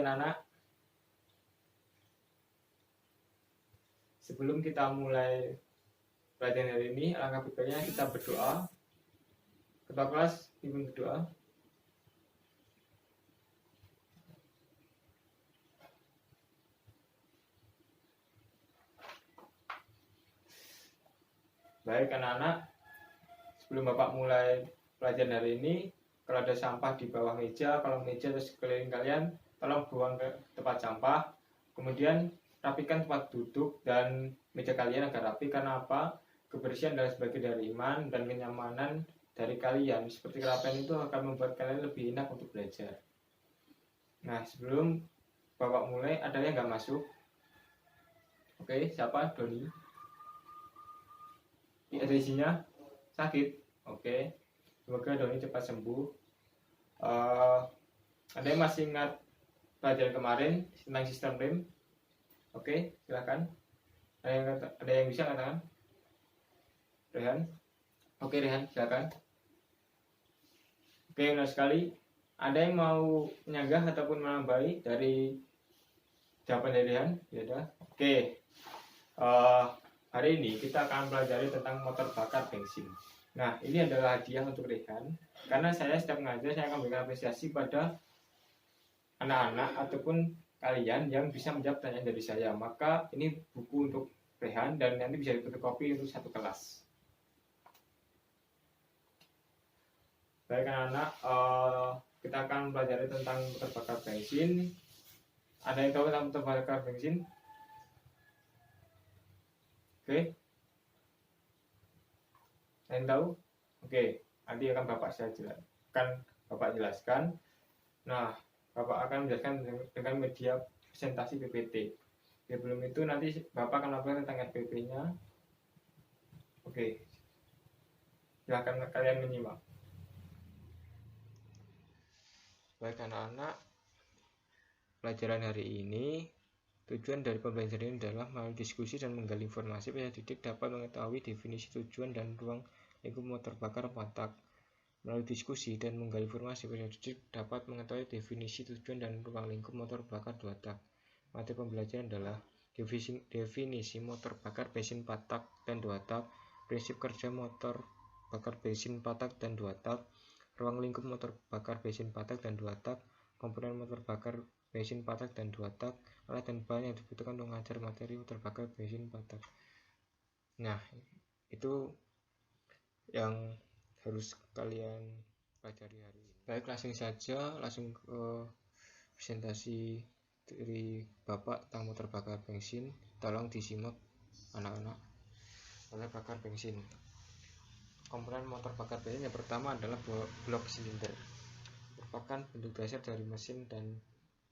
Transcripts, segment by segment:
Baik anak-anak, sebelum kita mulai pelajaran hari ini, alangkah baiknya kita berdoa. Ketua kelas, pimpin berdoa. Baik anak-anak, sebelum Bapak mulai pelajaran hari ini, kalau ada sampah di bawah meja, kalau meja atau sekeliling kalian, tolong buang ke tempat sampah. Kemudian rapikan tempat duduk dan meja kalian agar rapi. Karena apa? Kebersihan adalah sebagian dari iman dan kenyamanan dari kalian. Seperti kerapian itu akan membuat kalian lebih enak untuk belajar. Nah, sebelum Bapak mulai, ada yang nggak masuk? Oke, siapa? Doni. Ada isinya? Sakit? Oke. Semoga Doni cepat sembuh. Ada yang masih ingat pelajaran kemarin tentang sistem rem? Oke, silakan. Ada yang bisa katakan? Rehan? Oke, Rehan, silakan. Oke, benar sekali. Ada yang mau menyanggah ataupun menambahi dari jawaban dari Rehan? Ya udah. Oke. Hari ini kita akan pelajari tentang motor bakar bensin. Nah, ini adalah hadiah untuk Rehan. Karena saya setiap mengajar, saya akan memberikan apresiasi pada anak-anak ataupun kalian yang bisa menjawab pertanyaan dari saya. Maka ini buku untuk Rehan dan nanti bisa difotokopi untuk satu kelas. Baik anak-anak, kita akan pelajari tentang motor bakar bensin. Ada yang tahu tentang motor bakar bensin? Oke. Ada yang tahu? Oke, nanti akan Bapak jelaskan. Nah, Bapak akan menjelaskan dengan media presentasi PPT. Sebelum itu nanti Bapak akan melakukan tentang RPP-nya. Oke, silakan kalian menyimak. Baik anak-anak, pelajaran hari ini, tujuan dari pembelajaran ini adalah melalui diskusi dan menggali informasi, peserta didik dapat mengetahui definisi tujuan dan ruang lingkup motor bakar 4 tak. Melalui diskusi dan menggali informasi, peserta didik dapat mengetahui definisi tujuan dan ruang lingkup motor bakar 2 tak. Materi pembelajaran adalah definisi motor bakar bensin 4 tak dan 2 tak, prinsip kerja motor bakar bensin 4 tak dan 2 tak, ruang lingkup motor bakar bensin 4 tak dan 2 tak, komponen motor bakar bensin 4 tak dan 2 tak, alat dan bahan yang dibutuhkan untuk mengajar materi motor bakar bensin 4 tak. Nah, itu yang harus kalian pelajari hari ini. Baik, langsung ke presentasi dari Bapak tentang motor bakar bensin. Tolong disimak anak-anak. Motor bakar bensin. Komponen motor bakar bensin yang pertama adalah blok silinder. Merupakan bentuk dasar dari mesin dan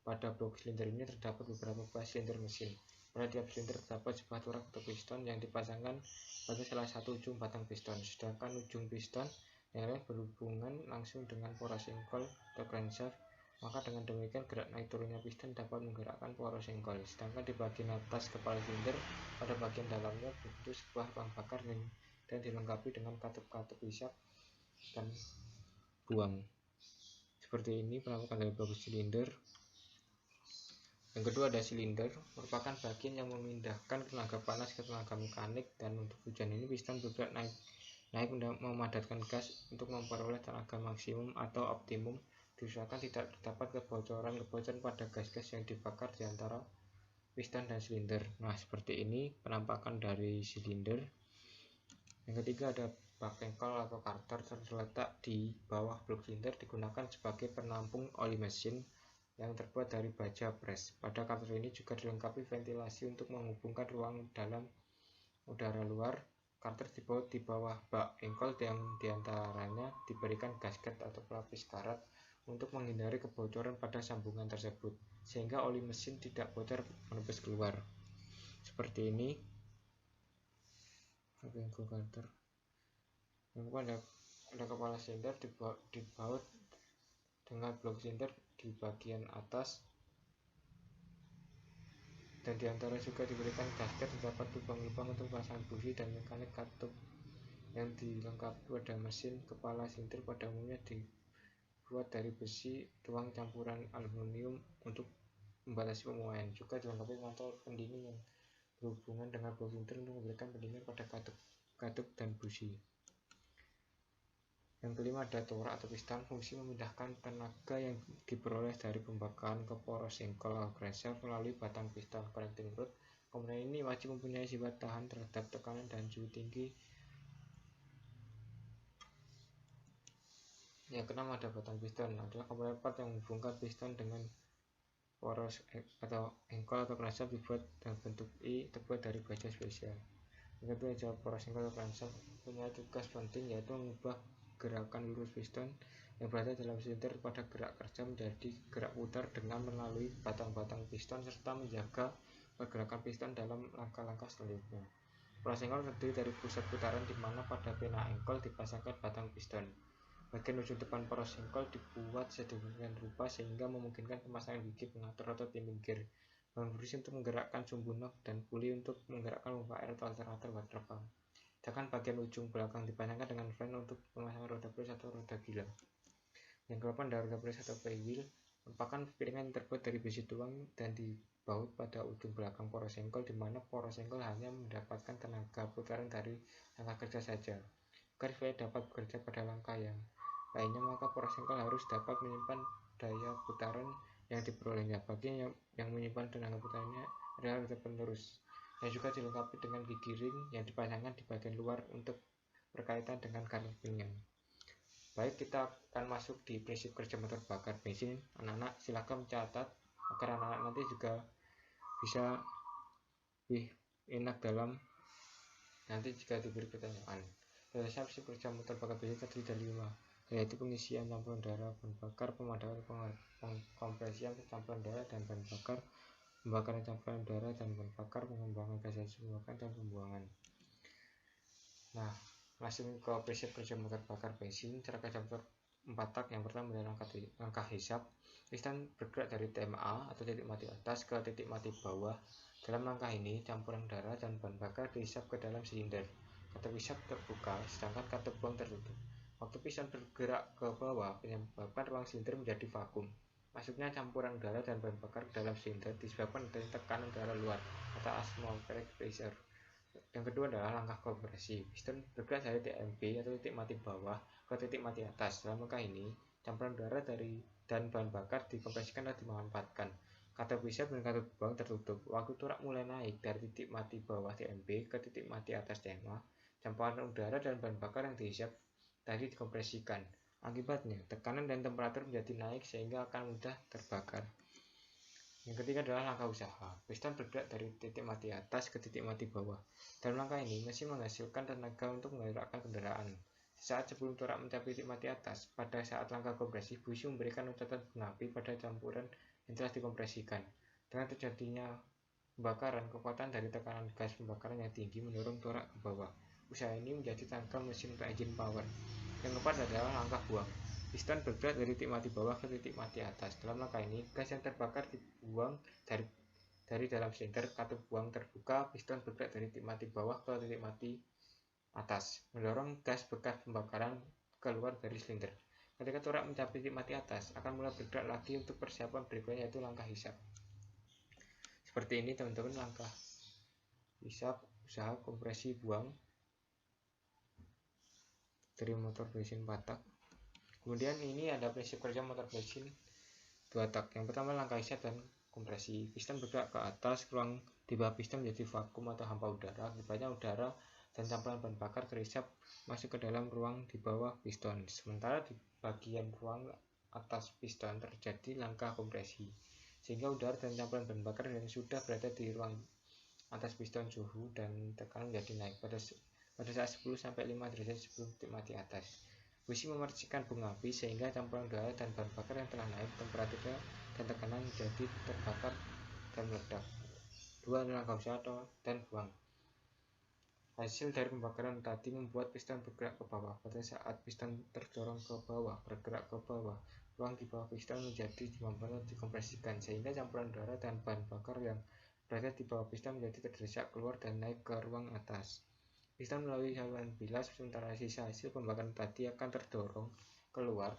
pada blok silinder ini terdapat beberapa buah silinder mesin. Pada tiap silinder terdapat sebuah turak atau piston yang dipasangkan pada salah satu ujung batang piston, sedangkan ujung piston yang lain berhubungan langsung dengan porosengkol atau crankshaft. Maka dengan demikian gerak naik turunnya piston dapat menggerakkan porosengkol. Sedangkan di bagian atas kepala silinder pada bagian dalamnya berbentuk sebuah ruang bakar dan dilengkapi dengan katup-katup isap dan buang. Seperti ini penampakan dari blok silinder. Yang kedua ada silinder, merupakan bagian yang memindahkan tenaga panas ke tenaga mekanik, dan untuk tujuan ini piston bergerak naik memadatkan gas untuk memperoleh tenaga maksimum atau optimum. Diusahakan tidak terdapat kebocoran pada gas-gas yang dibakar di antara piston dan silinder. Nah, seperti ini penampakan dari silinder. Yang ketiga ada bak engkol atau karter, terletak di bawah blok silinder, digunakan sebagai penampung oli mesin yang terbuat dari baja pres. Pada karter ini juga dilengkapi ventilasi untuk menghubungkan ruang dalam udara luar. Karter dibaut di bawah bak engkol yang diantaranya diberikan gasket atau pelapis karat untuk menghindari kebocoran pada sambungan tersebut, sehingga oli mesin tidak bocor menembus keluar. Seperti ini. Engkol karter. Yang ada kepala silinder dibaut dengan blok silinder di bagian atas, dan diantara juga diberikan gasket. Terdapat lubang-lubang untuk pasang busi dan mekanik katup yang dilengkapi pada mesin. Kepala silinder pada umumnya dibuat dari besi tuang campuran aluminium untuk membatasi pemuaian. Juga dilengkapi mantel pendingin yang berhubungan dengan buah silinder untuk memberikan pendingin pada katup dan busi. Yang kelima ada torak atau piston, fungsi memindahkan tenaga yang diperoleh dari pembakaran ke poros engkol atau crankshaft melalui batang piston connecting rod. Komponen ini wajib mempunyai sifat tahan terhadap tekanan dan suhu tinggi. Yang keenam ada batang piston, adalah komponen part yang menghubungkan piston dengan poros atau engkol atau crankshaft dibuat dalam bentuk I terbuat dari baja spesial. Yang kedua ada poros engkol atau crankshaft punya tugas penting yaitu mengubah gerakan lurus piston yang berada dalam silinder pada gerak kerja menjadi gerak putar dengan melalui batang-batang piston serta menjaga pergerakan piston dalam langkah-langkah selanjutnya. Poros engkol terdiri dari pusat putaran di mana pada pena engkol dipasangkan batang piston. Bagian ujung depan poros engkol dibuat sedemikian rupa sehingga memungkinkan pemasangan gigi pengatur atau timing gear, berfungsi untuk menggerakkan sumbu nok dan puli untuk menggerakkan pompa air atau alternator water pump. Sedangkan bagian ujung belakang dipasangkan dengan fan untuk pemasangan roda polis atau roda gila. Yang ke-8 ada roda polis atau flywheel, merupakan piringan yang terbuat dari besi tulang dan dibaut pada ujung belakang poros engkol, di mana poros engkol hanya mendapatkan tenaga putaran dari langkah kerja saja. Agar flywheel dapat bekerja pada langkah yang lainnya, maka poros engkol harus dapat menyimpan daya putaran yang diperolehnya. Bagian yang menyimpan tenaga putarannya adalah roda penerus, yang juga dilengkapi dengan gigi ring yang dipasangkan di bagian luar untuk berkaitan dengan karir pinggang. Baik, kita akan masuk di prinsip kerja motor bakar bensin. Anak-anak silakan mencatat agar anak-anak nanti juga bisa lebih enak dalam nanti jika diberi pertanyaan. Dasar prinsip kerja motor bakar bensin terdiri dari 5, yaitu pengisian, campuran udara, bahan bakar, pemadaman, pengkompresian, campuran udara dan bahan bakar, pembakaran campuran udara dan bahan bakar, pengembangan gas hasil pembakaran dan pembuangan. Nah, langsung ke prinsip kerja motor bakar bensin. Cara kerja motor 4 tak. Yang pertama adalah langkah hisap. Piston bergerak dari titik A atau titik mati atas ke titik mati bawah. Dalam langkah ini, campuran udara dan bahan bakar dihisap ke dalam silinder. Katup hisap terbuka, sedangkan katup buang tertutup. Waktu piston bergerak ke bawah, menyebabkan ruang silinder menjadi vakum. Masuknya campuran udara dan bahan bakar ke dalam silinder disebabkan dari tekanan udara luar atau atmospheric pressure. Yang kedua adalah langkah kompresi. Piston bergerak dari titik MB atau titik mati bawah ke titik mati atas. Dalam langkah ini, campuran udara dan bahan bakar dikompresikan atau dimanfaatkan. Katup hisap dan katup buang tertutup. Waktu torak mulai naik dari titik mati bawah TMB ke titik mati atas TMA, campuran udara dan bahan bakar yang dihisap tadi dikompresikan. Akibatnya, tekanan dan temperatur menjadi naik sehingga akan mudah terbakar. Yang ketiga adalah langkah usaha. Piston bergerak dari titik mati atas ke titik mati bawah. Dalam langkah ini, mesin menghasilkan tenaga untuk menggerakkan kendaraan. Saat sebelum torak mencapai titik mati atas, pada saat langkah kompresi, busi memberikan loncatan bunga api pada campuran yang telah dikompresikan. Dengan terjadinya pembakaran, kekuatan dari tekanan gas pembakaran yang tinggi mendorong torak ke bawah. Usaha ini menjadi tenaga mesin untuk engine power. Yang keempat adalah langkah buang. Piston bergerak dari titik mati bawah ke titik mati atas. Dalam langkah ini, gas yang terbakar dibuang dari dalam silinder. Katup buang terbuka, piston bergerak dari titik mati bawah ke titik mati atas, mendorong gas bekas pembakaran keluar dari silinder. Ketika torak mencapai titik mati atas, akan mulai bergerak lagi untuk persiapan berikutnya, yaitu langkah hisap. Seperti ini teman-teman, langkah hisap, usaha, kompresi, buang dari motor bensin 4 tak. Kemudian ini ada prinsip kerja motor bensin 2 tak. Yang pertama langkah hisap dan kompresi. Piston bergerak ke atas, ruang di bawah piston menjadi vakum atau hampa udara. Akibatnya udara dan campuran bahan bakar terhisap masuk ke dalam ruang di bawah piston. Sementara di bagian ruang atas piston terjadi langkah kompresi, sehingga udara dan campuran bahan bakar yang sudah berada di ruang atas piston suhu dan tekanan menjadi naik pada saat 10-5 derajat sebelum titik mati atas. Busi memercikan bunga api sehingga campuran udara dan bahan bakar yang telah naik temperaturnya dan tekanan menjadi terbakar dan meledak. 2 langkah usaha dan buang. Hasil dari pembakaran tadi membuat piston bergerak ke bawah. Pada saat piston terdorong ke bawah, bergerak ke bawah, ruang di bawah piston menjadi dimampukan dikompresikan, sehingga campuran udara dan bahan bakar yang berada di bawah piston menjadi terdesak keluar dan naik ke ruang atas. Piston melalui saluran bilas, sementara sisa hasil pembakaran tadi akan terdorong keluar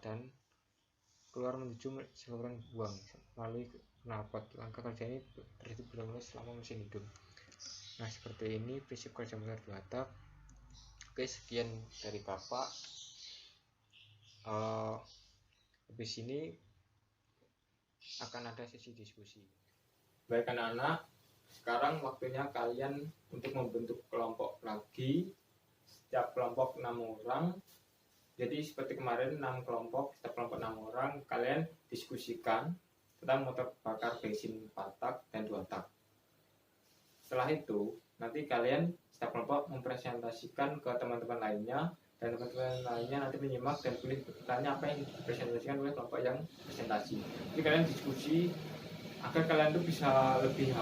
menuju saluran buang melalui knalpot. Langkah kerja ini terhitung benar-benar selama mesin hidup. Nah, seperti ini prinsip kerja motor 2 tak. Oke, sekian dari Bapak. Habis ini akan ada sesi diskusi. Baik anak-anak, sekarang waktunya kalian untuk membentuk kelompok lagi. Setiap kelompok 6 orang. Jadi seperti kemarin 6 kelompok, setiap kelompok 6 orang, kalian diskusikan tentang motor bakar bensin 4 tak dan 2 tak. Setelah itu, nanti kalian setiap kelompok mempresentasikan ke teman-teman lainnya, dan teman-teman lainnya nanti menyimak dan pilih bertanya apa yang dipresentasikan oleh kelompok yang presentasi. Jadi kalian diskusi agar kalian itu bisa lebih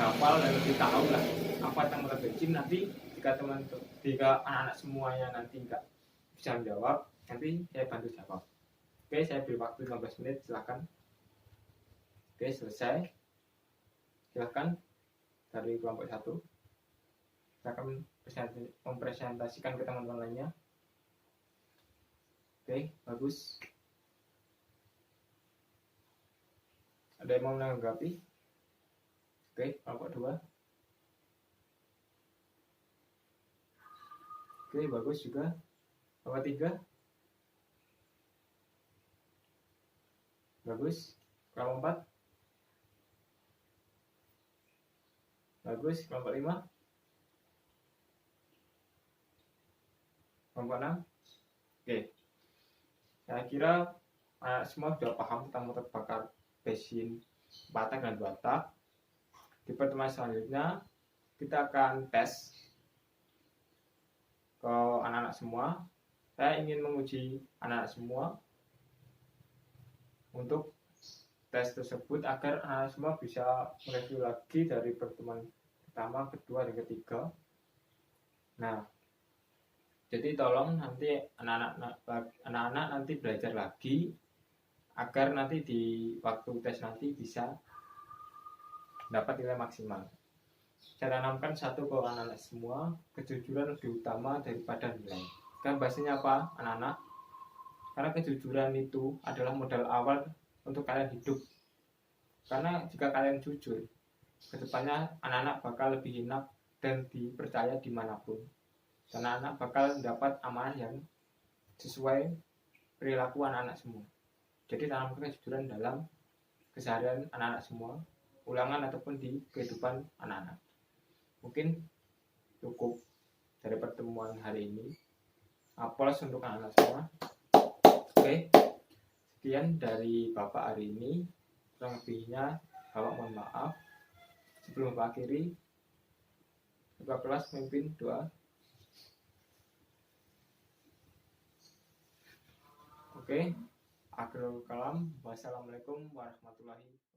hafal dan lebih tahu lah apa tentang motor bensin. Nanti jika anak-anak semuanya nanti nggak bisa menjawab, nanti saya bantu jawab. Oke, saya beri waktu 15 menit, silakan. Oke, selesai. Silakan dari kelompok 1. Saya akan mempresentasikan ke teman-teman lainnya. Oke, bagus. Ada yang mau menanggapi? Oke, kelompok 2. Oke, bagus juga. Kelompok 3. Bagus. Kelompok 4. Bagus. Kelompok 5. Kelompok 6. Oke. Saya kira semua sudah paham tentang motor bakar bensin 4 tak dan 2 tak. Di pertemuan selanjutnya kita akan tes ke anak-anak semua. Saya ingin menguji anak-anak semua untuk tes tersebut agar anak semua bisa mereview lagi dari pertemuan pertama, kedua, dan ketiga. Nah, jadi tolong nanti anak-anak nanti belajar lagi agar nanti di waktu tes nanti bisa dapat nilai maksimal. Saya tanamkan satu ke anak-anak semua, kejujuran lebih utama daripada nilai. Kan bahasanya apa, anak-anak? Karena kejujuran itu adalah modal awal untuk kalian hidup. Karena jika kalian jujur, kedepannya anak-anak bakal lebih enak dan dipercaya dimanapun. Dan anak-anak bakal mendapat amanah yang sesuai perilaku anak-anak semua. Jadi tanamkan kejujuran dalam keseharian anak-anak semua, ulangan ataupun di kehidupan anak-anak. Mungkin cukup dari pertemuan hari ini. Aplaus untuk anak-anak semua. Oke, sekian dari Bapak hari ini. Kurang lebihnya Bapak mohon maaf. Sebelum Bapak akhiri, Bapak kelas memimpin doa. Oke, akhirul kalam. Wassalamualaikum warahmatullahi wabarakatuh.